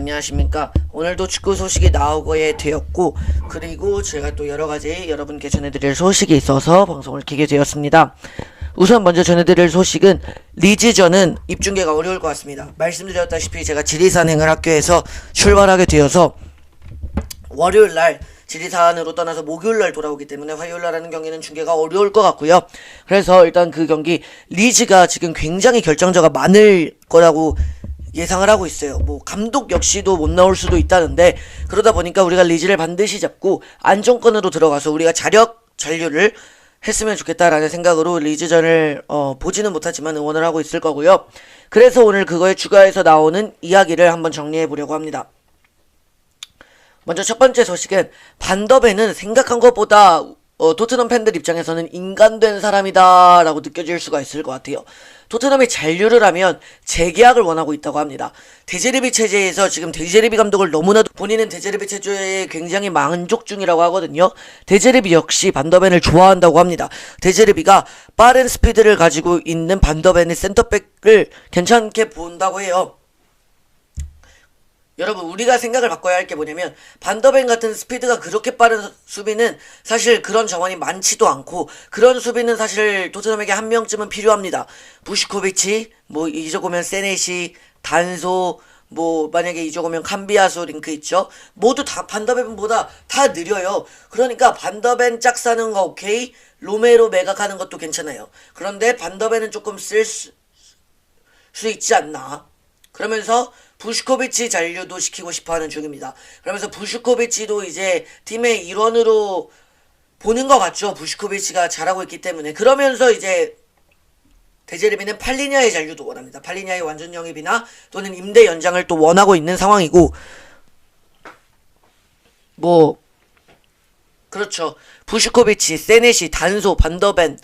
안녕하십니까. 오늘도 축구 소식이 나오게 되었고, 그리고 제가 또 여러가지 여러분께 전해드릴 소식이 있어서 방송을 켜게 되었습니다. 우선 먼저 전해드릴 소식은 리즈전은 입중계가 어려울 것 같습니다. 말씀드렸다시피 제가 지리산행을 학교에서 출발하게 되어서 월요일날 지리산으로 떠나서 목요일날 돌아오기 때문에 화요일날 하는 경기는 중계가 어려울 것 같고요. 그래서 일단 그 경기 리즈가 지금 굉장히 결정자가 많을 거라고 예상을 하고 있어요. 뭐 감독 역시도 못 나올 수도 있다는데, 그러다 보니까 우리가 리즈를 반드시 잡고 안정권으로 들어가서 우리가 잔류를 했으면 좋겠다라는 생각으로 리즈전을 보지는 못하지만 응원을 하고 있을 거고요. 그래서 오늘 그거에 추가해서 나오는 이야기를 한번 정리해 보려고 합니다. 먼저 첫 번째 소식은 반더벤은 생각한 것보다 토트넘 팬들 입장에서는 인간된 사람이다 라고 느껴질 수가 있을 것 같아요. 토트넘이 잔류를 하면 재계약을 원하고 있다고 합니다. 데제르비 체제에서 지금 데제르비 감독을 너무나도 본인은 데제르비 체제에 굉장히 만족 중이라고 하거든요. 데제르비 역시 반더벤을 좋아한다고 합니다. 데제르비가 빠른 스피드를 가지고 있는 반더벤의 센터백을 괜찮게 본다고 해요. 여러분, 우리가 생각을 바꿔야 할 게 뭐냐면, 반더벤 같은 스피드가 그렇게 빠른 수비는 사실 그런 정원이 많지도 않고, 그런 수비는 사실 토트넘에게 한 명쯤은 필요합니다. 부슈코비치, 뭐 이적오면 세네시, 단소, 뭐 만약에 이적오면 캄비아소 링크 있죠. 모두 다 반더벤보다 다 느려요. 그러니까 반더벤 짝 사는 거 오케이, 로메로 매각하는 것도 괜찮아요. 그런데 반더벤은 조금 쓸 수 있지 않나. 그러면서 부슈코비치 잔류도 시키고 싶어하는 중입니다. 그러면서 부슈코비치도 이제 팀의 일원으로 보는 것 같죠. 부슈코비치가 잘하고 있기 때문에. 그러면서 이제 데제르비는 팔리냐의 잔류도 원합니다. 팔리냐의 완전 영입이나 또는 임대 연장을 또 원하고 있는 상황이고, 뭐 그렇죠. 부슈코비치, 세네시, 단소, 반더벤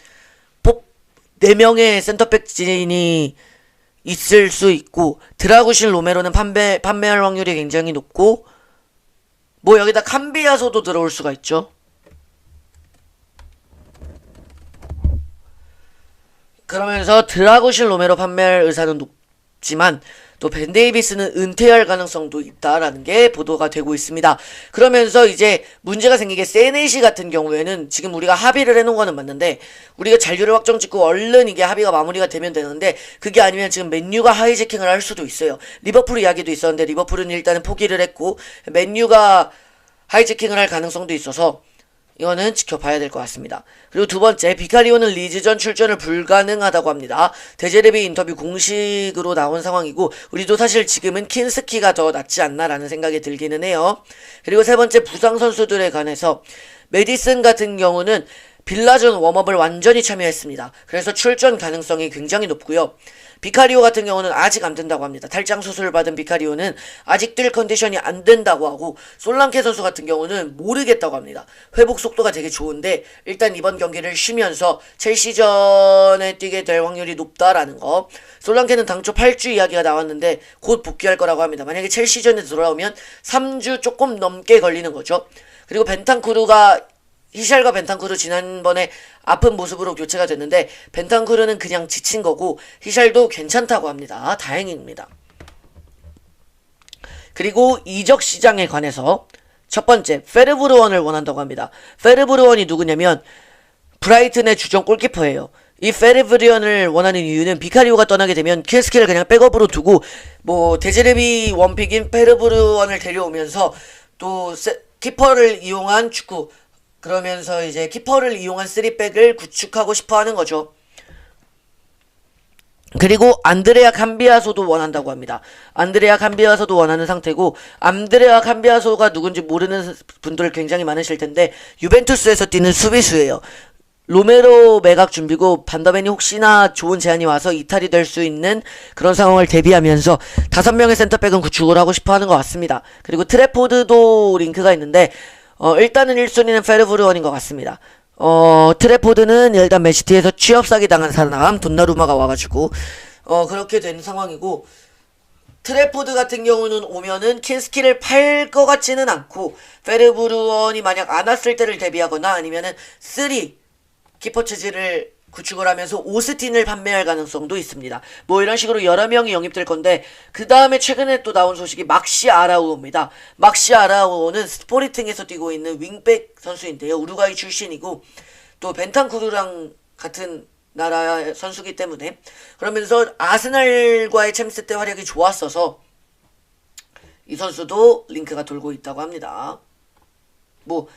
4명의 센터백 진이 있을 수 있고, 드라구신 로메로는 판매할 확률이 굉장히 높고, 뭐 여기다 캄비아소도 들어올 수가 있죠. 그러면서 드라구신 로메로 판매할 의사는 높지만 또 벤 데이비스는 은퇴할 가능성도 있다라는 게 보도가 되고 있습니다. 그러면서 이제 문제가 생긴 게, 세네시 같은 경우에는 지금 우리가 합의를 해놓은 거는 맞는데, 우리가 잔류를 확정 짓고 얼른 이게 합의가 마무리가 되면 되는데, 그게 아니면 지금 맨유가 하이제킹을 할 수도 있어요. 리버풀 이야기도 있었는데 리버풀은 일단은 포기를 했고, 맨유가 하이제킹을 할 가능성도 있어서 이거는 지켜봐야 될 것 같습니다. 그리고 두 번째, 비카리오는 리즈전 출전을 불가능하다고 합니다. 데제르비 인터뷰 공식으로 나온 상황이고, 우리도 사실 지금은 킨스키가 더 낫지 않나라는 생각이 들기는 해요. 그리고 세 번째, 부상 선수들에 관해서 메디슨 같은 경우는 빌라전 웜업을 완전히 참여했습니다. 그래서 출전 가능성이 굉장히 높고요. 비카리오 같은 경우는 아직 안 된다고 합니다. 탈장 수술을 받은 비카리오는 아직 뛸 컨디션이 안 된다고 하고, 솔랑케 선수 같은 경우는 모르겠다고 합니다. 회복 속도가 되게 좋은데 일단 이번 경기를 쉬면서 첼시전에 뛰게 될 확률이 높다라는 거. 솔랑케는 당초 8주 이야기가 나왔는데 곧 복귀할 거라고 합니다. 만약에 첼시전에 돌아오면 3주 조금 넘게 걸리는 거죠. 그리고 히샬과 벤탄쿠르 지난번에 아픈 모습으로 교체가 됐는데, 벤탄쿠르는 그냥 지친 거고 히샬도 괜찮다고 합니다. 다행입니다. 그리고 이적 시장에 관해서 첫 번째, 페르브르원을 원한다고 합니다. 페르브르원이 누구냐면 브라이튼의 주전 골키퍼예요. 이 페르브르원을 원하는 이유는 비카리오가 떠나게 되면 킨스키를 그냥 백업으로 두고, 뭐 데제르비 원픽인 페르브르원을 데려오면서 또 키퍼를 이용한 축구, 그러면서 이제 키퍼를 이용한 3백을 구축하고 싶어 하는 거죠. 그리고 안드레아 캄비아소도 원한다고 합니다. 안드레아 캄비아소도 원하는 상태고, 안드레아 캄비아소가 누군지 모르는 분들 굉장히 많으실 텐데 유벤투스에서 뛰는 수비수예요. 로메로 매각 준비고, 반더벤이 혹시나 좋은 제안이 와서 이탈이 될 수 있는 그런 상황을 대비하면서 5명의 센터백은 구축을 하고 싶어 하는 것 같습니다. 그리고 트래포드도 링크가 있는데, 일단은 1순위는 페르브르원인 것 같습니다. 트래포드는 일단 맨시티에서 취업 사기 당한 사람 돈나루마가 와가지고 그렇게 된 상황이고, 트래포드 같은 경우는 오면은 킨스키를 팔 것 같지는 않고, 페르브르원이 만약 안 왔을 때를 대비하거나 아니면은 키퍼 체질을 구축을 하면서 오스틴을 판매할 가능성도 있습니다. 뭐 이런 식으로 여러 명이 영입될 건데 그 다음에 최근에 또 나온 소식이 막시 아라우오입니다. 막시 아라우오는 스포르팅에서 뛰고 있는 윙백 선수인데요. 우루과이 출신이고 또 벤탄쿠르랑 같은 나라 선수기 때문에 그러면서 아스날과의 챔스 때 활약이 좋았어서 이 선수도 링크가 돌고 있다고 합니다. 뭐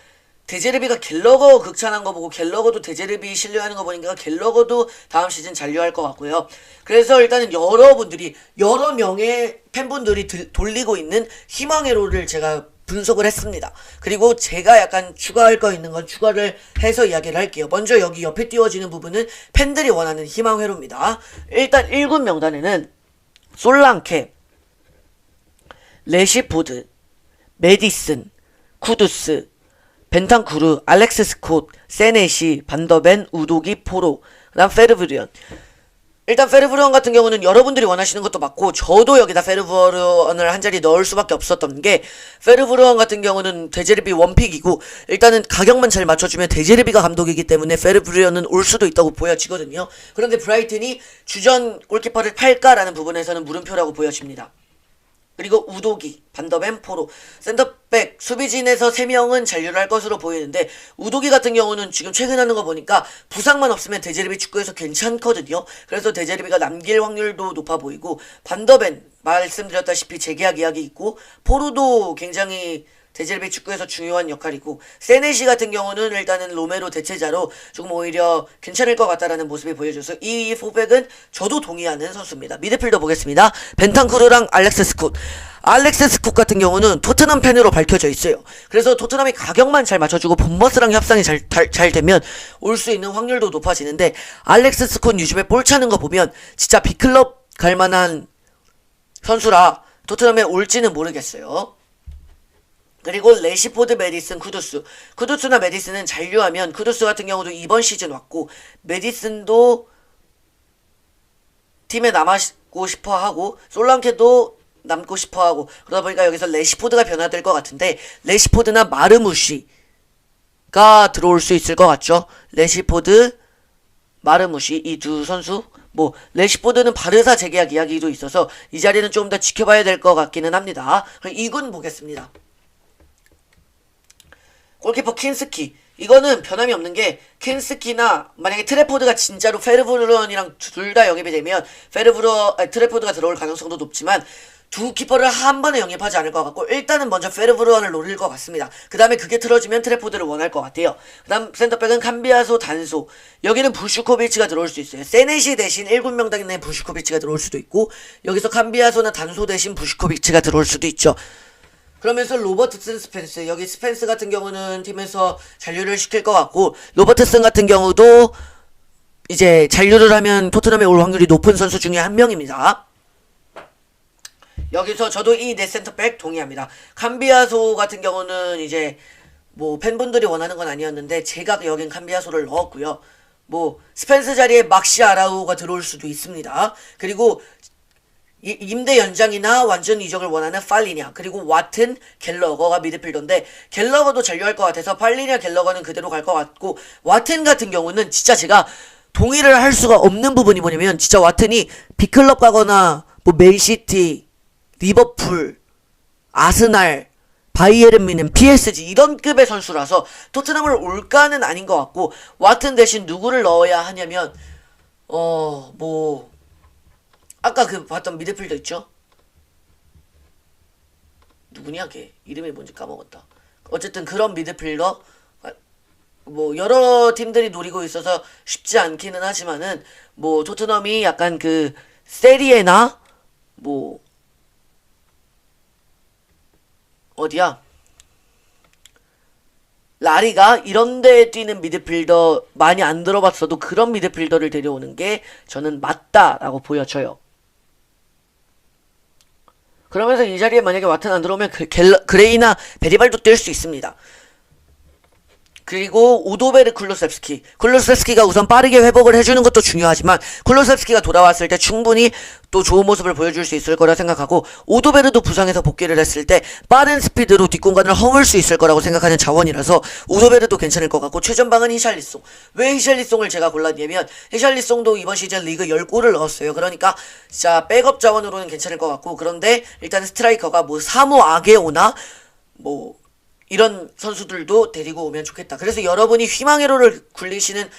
데제르비가 갤러거 극찬한 거 보고 갤러거도 데제르비 신뢰하는 거 보니까 갤러거도 다음 시즌 잔류할 것 같고요. 그래서 일단은 여러분들이 여러 명의 팬분들이 돌리고 있는 희망의 롤을 제가 분석을 했습니다. 그리고 제가 약간 추가할 거 있는 건 추가를 해서 이야기를 할게요. 먼저 여기 옆에 띄워지는 부분은 팬들이 원하는 희망 회로입니다. 일단 1군 명단에는 솔랑케, 레시포드, 메디슨, 쿠두스, 벤탄쿠르, 알렉스 스콧, 세네시, 반더벤, 우도기, 포로, 그 다음 페르브리언. 일단 페르브리언 같은 경우는 여러분들이 원하시는 것도 맞고 저도 여기다 페르브리언을 한 자리 넣을 수밖에 없었던 게 페르브리언 같은 경우는 데제르비 원픽이고 일단은 가격만 잘 맞춰주면 데제르비가 감독이기 때문에 페르브리언은 올 수도 있다고 보여지거든요. 그런데 브라이튼이 주전 골키퍼를 팔까라는 부분에서는 물음표라고 보여집니다. 그리고 우도기, 반더벤, 포로, 센터백, 수비진에서 3명은 잔류를 할 것으로 보이는데 우도기 같은 경우는 지금 최근 하는 거 보니까 부상만 없으면 데제르비 축구에서 괜찮거든요. 그래서 데제르비가 남길 확률도 높아 보이고 반더벤 말씀드렸다시피 재계약 이야기 있고 포로도 굉장히 데제르비 축구에서 중요한 역할이고 세네시 같은 경우는 일단은 로메로 대체자로 조금 오히려 괜찮을 것 같다라는 모습이 보여줘서 이 포백은 저도 동의하는 선수입니다. 미드필더 보겠습니다. 벤탄쿠르랑 알렉스 스콧. 알렉스 스콧 같은 경우는 토트넘 팬으로 밝혀져 있어요. 그래서 토트넘이 가격만 잘 맞춰주고 본버스랑 협상이 잘 되면 올 수 있는 확률도 높아지는데 알렉스 스콧 요즘에 볼 차는 거 보면 진짜 빅클럽 갈만한 선수라 토트넘에 올지는 모르겠어요. 그리고 레시포드, 메디슨, 쿠두스나 메디슨은 잔류하면 쿠두스 같은 경우도 이번 시즌 왔고 메디슨도 팀에 남고 싶어하고 솔랑케도 남고 싶어하고 그러다 보니까 여기서 레시포드가 변화될 것 같은데 레시포드나 마르무시가 들어올 수 있을 것 같죠. 레시포드, 마르무시 이 두 선수 뭐 레시포드는 바르사 재계약 이야기도 있어서 이 자리는 좀 더 지켜봐야 될 것 같기는 합니다. 그럼 2군 보겠습니다. 골키퍼 킨스키. 이거는 변함이 없는 게 킨스키나 만약에 트래포드가 진짜로 페르브르언이랑 둘 다 영입이 되면 트래포드가 들어올 가능성도 높지만 두 키퍼를 한 번에 영입하지 않을 것 같고 일단은 먼저 페르브르언을 노릴 것 같습니다. 그 다음에 그게 틀어지면 트래포드를 원할 것 같아요. 그 다음 센터백은 캄비아소, 단소. 여기는 부슈코비치가 들어올 수 있어요. 세네시 대신 1군 명단에 있는 부슈코비치가 들어올 수도 있고 여기서 캄비아소나 단소 대신 부슈코비치가 들어올 수도 있죠. 그러면서 로버트슨, 스펜스. 여기 스펜스 같은 경우는 팀에서 잔류를 시킬 것 같고 로버트슨 같은 경우도 이제 잔류를 하면 토트넘에 올 확률이 높은 선수 중에 한 명입니다. 여기서 저도 이 네 센터백 동의합니다. 캄비아소 같은 경우는 이제 뭐 팬분들이 원하는 건 아니었는데 제가 여긴 캄비아소를 넣었고요. 뭐 스펜스 자리에 막시 아라우가 들어올 수도 있습니다. 그리고 임대 연장이나 완전 이적을 원하는 팔리냐 그리고 와튼, 갤러거가 미드필더인데 갤러거도 잔류할 것 같아서 팔리냐, 갤러거는 그대로 갈 것 같고 와튼 같은 경우는 진짜 제가 동의를 할 수가 없는 부분이 뭐냐면 진짜 와튼이 빅클럽 가거나 뭐 맨시티, 리버풀, 아스날, 바이에른 뮌헨, PSG 이런 급의 선수라서 토트넘을 올까는 아닌 것 같고 와튼 대신 누구를 넣어야 하냐면 아까 그 봤던 미드필더 있죠? 누구냐 걔? 이름이 뭔지 까먹었다. 어쨌든 그런 미드필더 뭐 여러 팀들이 노리고 있어서 쉽지 않기는 하지만은 뭐 토트넘이 약간 그 세리에나 뭐 어디야? 라리가 이런데 뛰는 미드필더 많이 안 들어봤어도 그런 미드필더를 데려오는 게 저는 맞다라고 보여져요. 그러면서 이 자리에 만약에 와튼 안 들어오면 그레이나 베리발도 뛸 수 있습니다. 그리고 오도베르 클루셉스키가 우선 빠르게 회복을 해주는 것도 중요하지만 클루셉스키가 돌아왔을 때 충분히 또 좋은 모습을 보여줄 수 있을 거라 생각하고 오도베르도 부상에서 복귀를 했을 때 빠른 스피드로 뒷공간을 허물 수 있을 거라고 생각하는 자원이라서 오도베르도 괜찮을 것 같고 최전방은 히샬리송. 왜 히샬리송을 제가 골랐냐면 히샬리송도 이번 시즌 리그 10골을 넣었어요. 그러니까 진짜 백업 자원으로는 괜찮을 것 같고 그런데 일단 스트라이커가 뭐 사모 아게오나 뭐 이런 선수들도 데리고 오면 좋겠다. 그래서 여러분이 희망회로를 굴리시는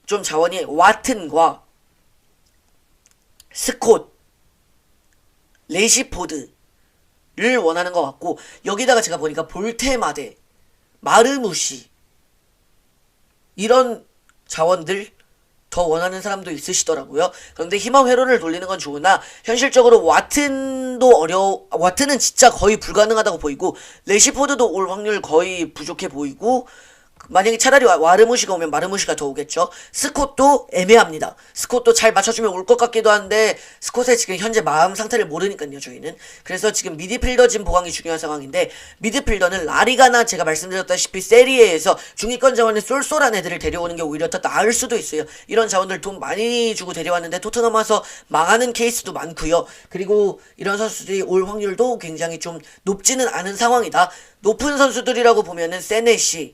좀 자원이 와튼과 스콧, 레시포드를 원하는 것 같고 여기다가 제가 보니까 볼테마데, 마르무시 이런 자원들 더 원하는 사람도 있으시더라고요. 그런데 희망 회로를 돌리는 건 좋으나 현실적으로 와튼은 진짜 거의 불가능하다고 보이고 레시포드도 올 확률 거의 부족해 보이고 만약에 차라리 와르무시가 오면 마르무시가 더 오겠죠. 스콧도 애매합니다. 스콧도 잘 맞춰주면 올 것 같기도 한데 스콧의 지금 현재 마음 상태를 모르니까요 저희는. 그래서 지금 미드필더 진 보강이 중요한 상황인데 미드필더는 라리가나 제가 말씀드렸다시피 세리에에서 중위권 자원에 쏠쏠한 애들을 데려오는 게 오히려 더 나을 수도 있어요. 이런 자원들 돈 많이 주고 데려왔는데 토트넘 와서 망하는 케이스도 많고요. 그리고 이런 선수들이 올 확률도 굉장히 좀 높지는 않은 상황이다. 높은 선수들이라고 보면은 세네시,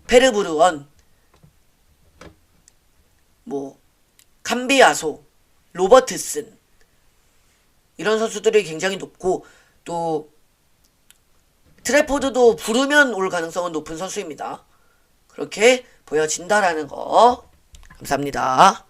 페르브르원, 뭐 캄비아소, 로버트슨 이런 선수들이 굉장히 높고 또 트래포드도 부르면 올 가능성은 높은 선수입니다. 그렇게 보여진다라는 거. 감사합니다.